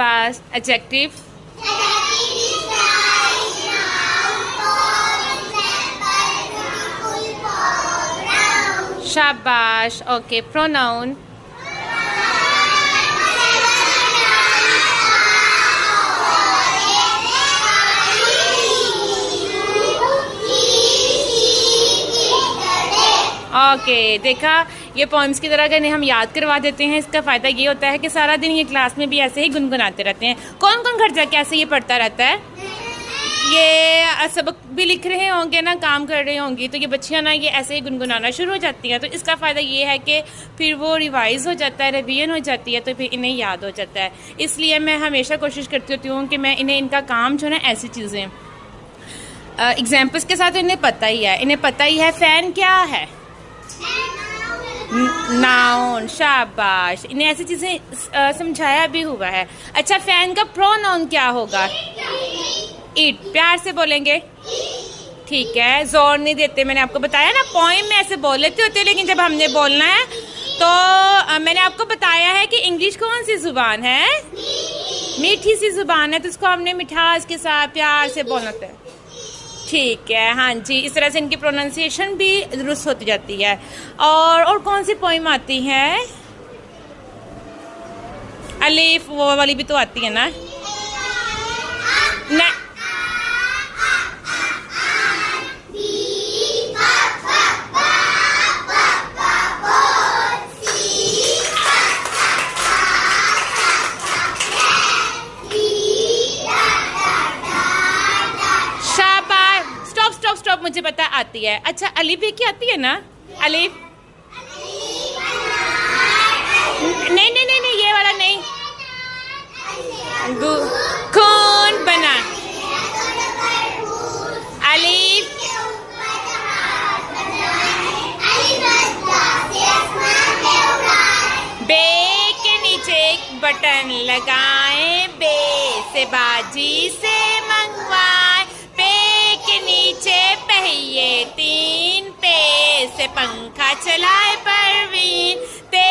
शाबाश। एडजेक्टिव। शाबाश। Okay, pronoun. Okay, देखा, ये पॉइम्स की तरह अगर हम याद करवा देते हैं, इसका फ़ायदा ये होता है कि सारा दिन ये क्लास में भी ऐसे ही गुनगुनाते रहते हैं। कौन कौन घर जाके ऐसे ये पढ़ता रहता है? ये सबक भी लिख रहे होंगे ना, काम कर रही होंगी, तो ये बच्चियाँ ना ये ऐसे ही गुनगुनाना शुरू हो जाती हैं। तो इसका फ़ायदा ये है कि फिर वो रिवाइज़ हो जाता है, रिवीजन हो जाती है, तो फिर इन्हें याद हो जाता है। इसलिए मैं हमेशा कोशिश करती होती हूँ कि मैं इन्हें इनका काम जो है ना ऐसी चीज़ें एग्जाम्पल्स के साथ इन्हें पता ही है। इन्हें पता ही है फ़ैन क्या है, नाउन। शाबाश। इन्हें ऐसी चीज़ें समझाया भी हुआ है। अच्छा, फ़ैन का प्रोनाउन क्या होगा? इट। प्यार से बोलेंगे, ठीक है, जोर नहीं देते। मैंने आपको बताया ना, पोएम में ऐसे बोल लेते होते, लेकिन जब हमने बोलना है तो मैंने आपको बताया है कि इंग्लिश कौन सी ज़ुबान है? मीठी सी ज़ुबान है, तो उसको हमने मिठास के साथ प्यार से बोलना होता है, ठीक है। हाँ जी, इस तरह से इनकी प्रोनाउंसिएशन भी दुरुस्त होती जाती है। और कौन सी पोइम आती है? अलीफ, वो वाली भी तो आती है ना? स्टॉप, मुझे पता आती है। अच्छा, अलीफ की आती है ना? अलीफ नहीं नहीं नहीं नहीं, ये वाला नहीं। खून बना। अलीफ। बे के नीचे एक बटन लगाए, बे से बाजी से मंगवाए, पे के नीचे पहिए तीन, पे से पंखा चलाए परवीन, ते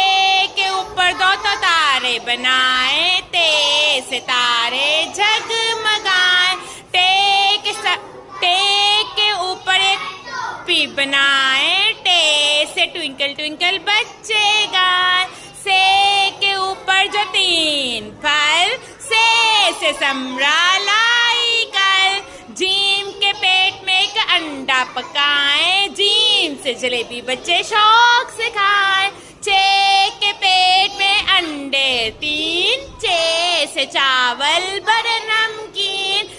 के ऊपर दो तो तारे बनाए, ते से तारे झगमगाए, टे के ऊपर एक पी बनाए, टे से ट्विंकल ट्विंकल बच्चे गाए, से के ऊपर जो तीन फल, से समरा लाई कल, जीम के पेट में एक अंडा पकाए, जीम से जलेबी बच्चे शौक से खाए, चे के पेट में अंडे तीन, चे से चावल बड़े नमकीन,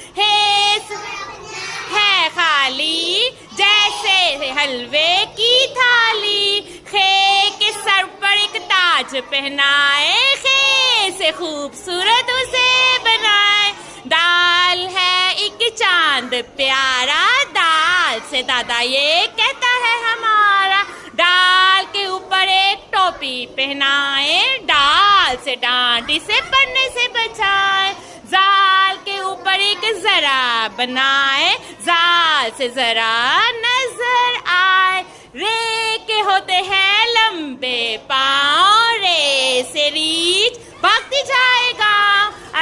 है खाली जैसे हलवे की थाली, खे के सर पर एक ताज पहनाए, खे से खूबसूरत उसे बनाए, दाल है एक चांद प्यारा, दाल से दादा ये कहता है हमारा, डाल के ऊपर एक टोपी पहनाए, डाल से डांडी से पढ़ने से बचाए, जाल के ऊपर एक जरा बनाए, जाल से जरा नजर आए, रे के होते हैं लंबे पाँव, रे से रीछ भागती जाएगा,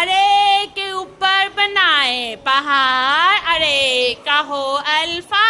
अरे के ऊपर बनाए पहाड़, अरे का हो अल्फा